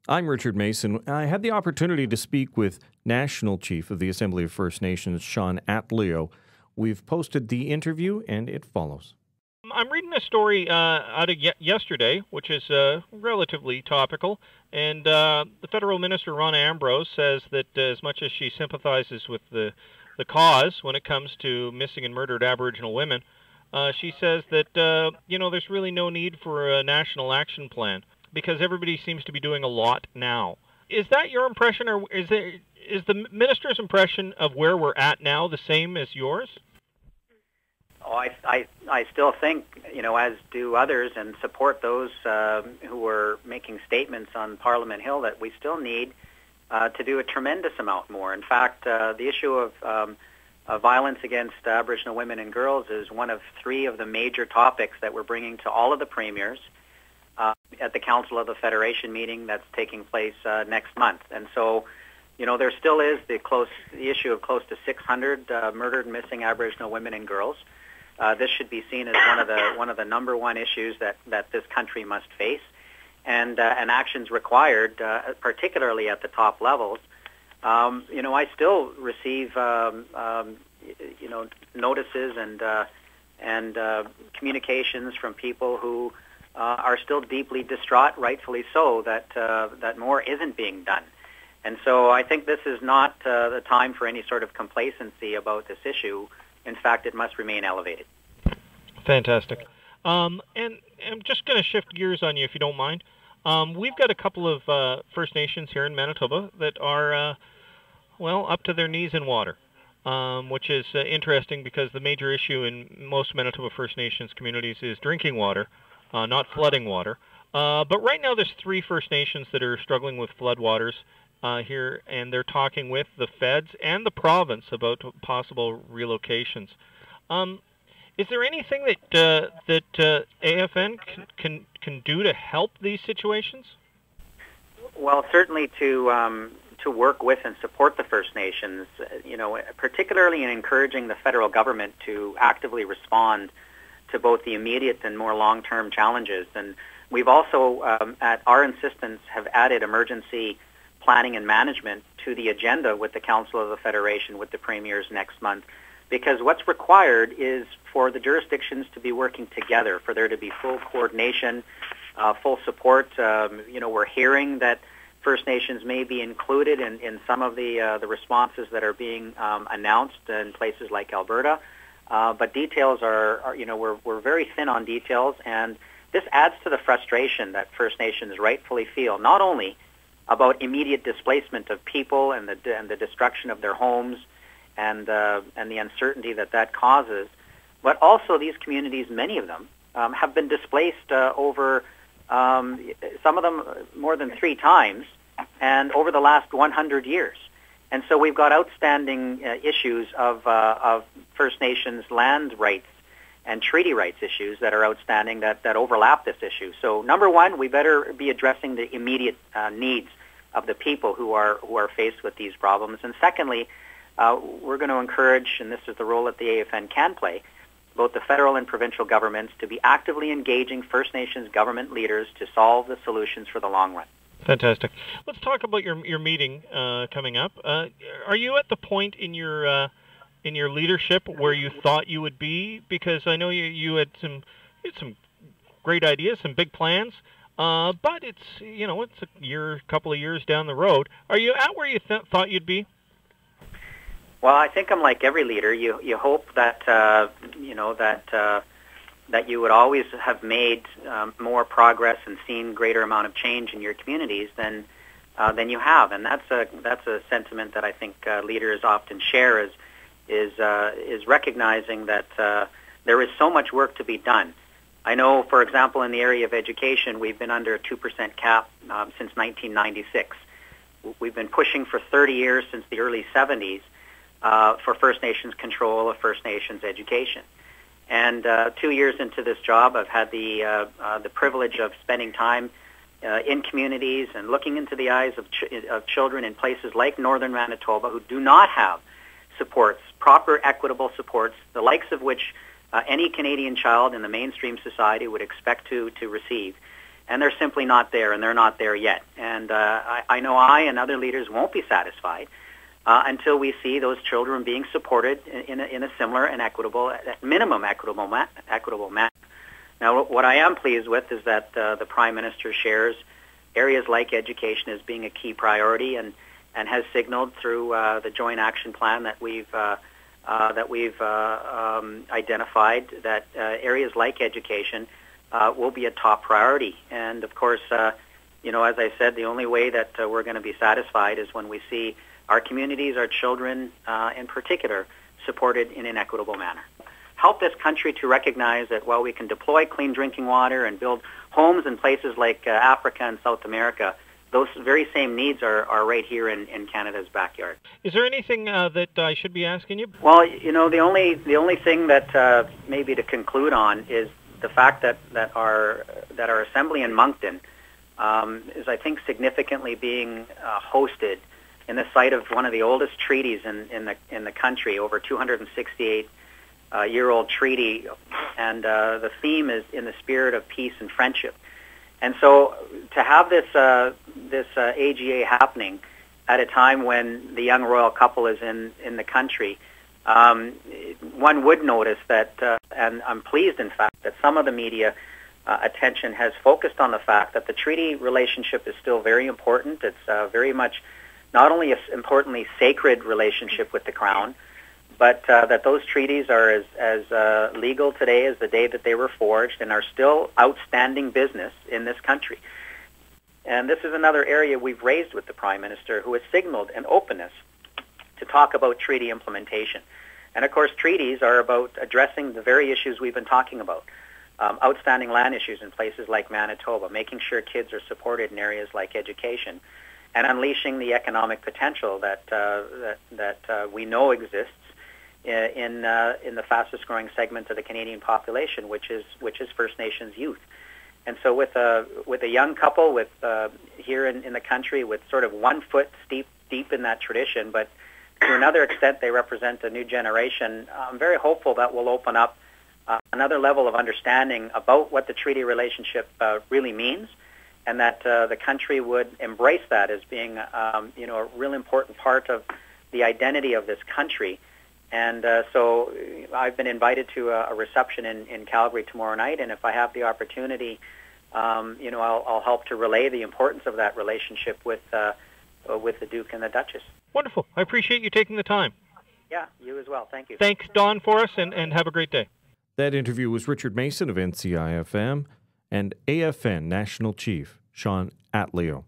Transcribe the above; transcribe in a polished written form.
I'm Richard Mason. I had the opportunity to speak with National Chief of the Assembly of First Nations, Sean Atleo. We've posted the interview, and it follows. I'm reading a story out of yesterday, which is relatively topical, and the federal minister, Rona Ambrose, says that as much as she sympathizes with the cause when it comes to missing and murdered Aboriginal women, she says that there's really no need for a national action plan because everybody seems to be doing a lot now. Is that your impression, or is the minister's impression of where we're at now the same as yours? Oh, I still think, as do others, and support those who are making statements on Parliament Hill, that we still need to do a tremendous amount more. In fact, the issue of violence against Aboriginal women and girls is one of three of the major topics that we're bringing to all of the premiers at the Council of the Federation meeting that's taking place next month. And so, there still is the issue of close to 600 murdered and missing Aboriginal women and girls. This should be seen as one of the number one issues that this country must face, and actions required, particularly at the top levels. I still receive notices and communications from people who are still deeply distraught, rightfully so, that more isn't being done. And so I think this is not the time for any sort of complacency about this issue. In fact, it must remain elevated. Fantastic. And I'm just going to shift gears on you, if you don't mind. We've got a couple of First Nations here in Manitoba that are, up to their knees in water, which is interesting because the major issue in most Manitoba First Nations communities is drinking water, not flooding water. But right now there's 3 First Nations that are struggling with floodwaters here, and they're talking with the feds and the province about possible relocations. Is there anything that AFN can do to help these situations? Well, certainly to work with and support the First Nations, particularly in encouraging the federal government to actively respond to both the immediate and more long-term challenges. And we've also, at our insistence, have added emergency planning and management to the agenda with the Council of the Federation, with the premiers next month, because what's required is for the jurisdictions to be working together, for there to be full coordination, full support. We're hearing that First Nations may be included in some of the responses that are being announced in places like Alberta, but details we're very thin on details, and this adds to the frustration that First Nations rightfully feel, not only about immediate displacement of people and the destruction of their homes and the uncertainty that causes, but also these communities, many of them, have been displaced over, some of them more than 3 times, and over the last 100 years. And so we've got outstanding issues of First Nations land rights and treaty rights issues that are outstanding that overlap this issue. So number one, we better be addressing the immediate needs of the people who are faced with these problems. And secondly, we're going to encourage, and this is the role that the AFN can play, both the federal and provincial governments to be actively engaging First Nations government leaders to solve the solutions for the long run. Fantastic. Let's talk about your meeting coming up. Are you at the point in your leadership where you thought you would be? Because I know you had some great ideas, some big plans, but it's a couple of years down the road. Are you at where you thought you'd be? Well, I think I'm like every leader. You hope that that you would always have made more progress and seen greater amount of change in your communities than you have, and that's a sentiment that I think leaders often share. Is recognizing that there is so much work to be done. I know, for example, in the area of education, we've been under a 2% cap since 1996. We've been pushing for 30 years, since the early 70s, for First Nations control of First Nations education. And 2 years into this job, I've had the privilege of spending time in communities and looking into the eyes of children in places like northern Manitoba who do not have supports, proper equitable supports, the likes of which any Canadian child in the mainstream society would expect to receive. and they're simply not there, and they're not there yet. And I know I and other leaders won't be satisfied until we see those children being supported in a similar and equitable, at minimum equitable manner. Now, what I am pleased with is that the Prime Minister shares areas like education as being a key priority, and has signaled through the joint action plan that we've identified that areas like education will be a top priority. And of course, as I said, the only way that we're going to be satisfied is when we see our communities, our children in particular, supported in an equitable manner. Help this country to recognize that while we can deploy clean drinking water and build homes in places like Africa and South America, those very same needs are right here in Canada's backyard. Is there anything that I should be asking you? Well, the only thing that maybe to conclude on is the fact that our assembly in Moncton is, I think, significantly being hosted in the site of one of the oldest treaties in the country, over 268-year-old treaty, and the theme is in the spirit of peace and friendship. And so to have this AGA happening at a time when the young royal couple is in the country, one would notice that, and I'm pleased, in fact, that some of the media attention has focused on the fact that the treaty relationship is still very important. It's very much not only an importantly sacred relationship with the Crown, but that those treaties are as legal today as the day that they were forged and are still outstanding business in this country. And this is another area we've raised with the Prime Minister, who has signaled an openness to talk about treaty implementation. And of course, treaties are about addressing the very issues we've been talking about. Outstanding land issues in places like Manitoba, making sure kids are supported in areas like education, and unleashing the economic potential that we know exists in the fastest growing segment of the Canadian population, which is First Nations youth. And so with a young couple here in the country with sort of 1 foot deep in that tradition, but to another extent they represent a new generation, I'm very hopeful that will open up another level of understanding about what the treaty relationship really means, and that the country would embrace that as being a real important part of the identity of this country. And so I've been invited to a reception in Calgary tomorrow night, and if I have the opportunity, I'll help to relay the importance of that relationship with the Duke and the Duchess. Wonderful. I appreciate you taking the time. Yeah, you as well. Thank you. Thanks, Don, for us, and have a great day. That interview was Richard Mason of NCIFM and AFN National Chief Sean Atleo.